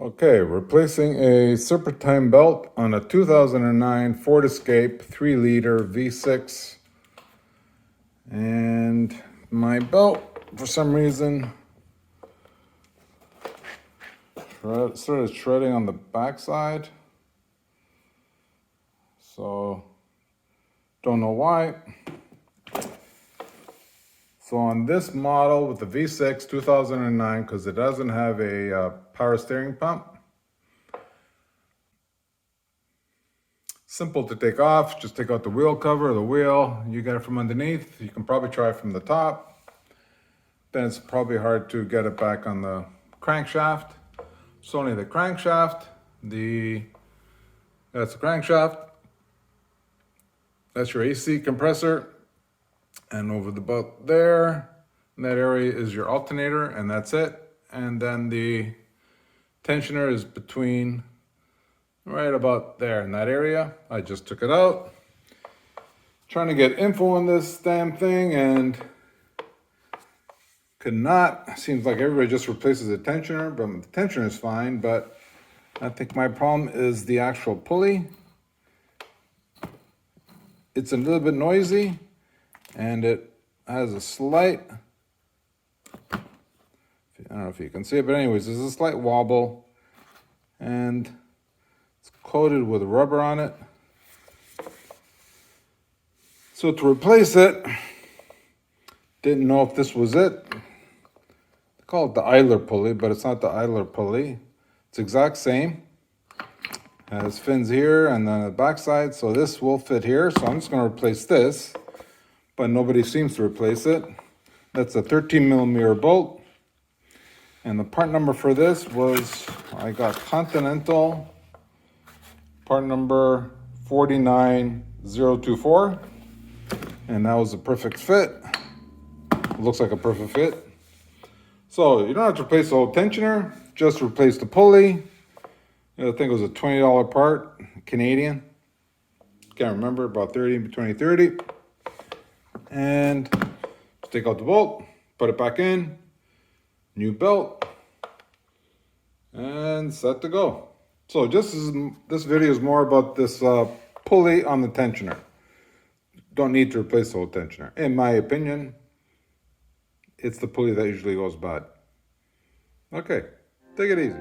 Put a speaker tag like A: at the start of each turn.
A: Okay, replacing a Serpentine belt on a 2009 Ford Escape 3-liter V6. And my belt, for some reason, started shredding on the backside. So, don't know why. So on this model with the V6 2009, because it doesn't have a power steering pump, simple to take off. Just take out the wheel cover, the wheel. You get it from underneath. You can probably try it from the top. Then it's probably hard to get it back on the crankshaft. It's only the crankshaft. That's the crankshaft. That's your AC compressor. And over the belt there, in that area is your alternator, and that's it. And then the tensioner is between right about there in that area. I just took it out. Trying to get info on this damn thing and could not. Seems like everybody just replaces the tensioner, but the tensioner is fine. But I think my problem is the actual pulley. It's a little bit noisy and it has a slight, I don't know if you can see it, but anyways, there's a slight wobble and it's coated with rubber on it. So to replace it, didn't know if this was it. They call it the idler pulley, but it's not the idler pulley. It's exact same. Has fins here and then the backside, so this will fit here. So I'm just going to replace this, but nobody seems to replace it. That's a 13mm bolt. And the part number for this was, I got Continental, part number 49024. And that was a perfect fit. It looks like a perfect fit. So you don't have to replace the whole tensioner, just replace the pulley. I think it was a $20 part, Canadian. Can't remember, about 20, 30. And just take out the bolt, put it back in, new belt, and set to go. So this video is more about this pulley on the tensioner. Don't need to replace the whole tensioner. In my opinion, it's the pulley that usually goes bad. Okay, take it easy.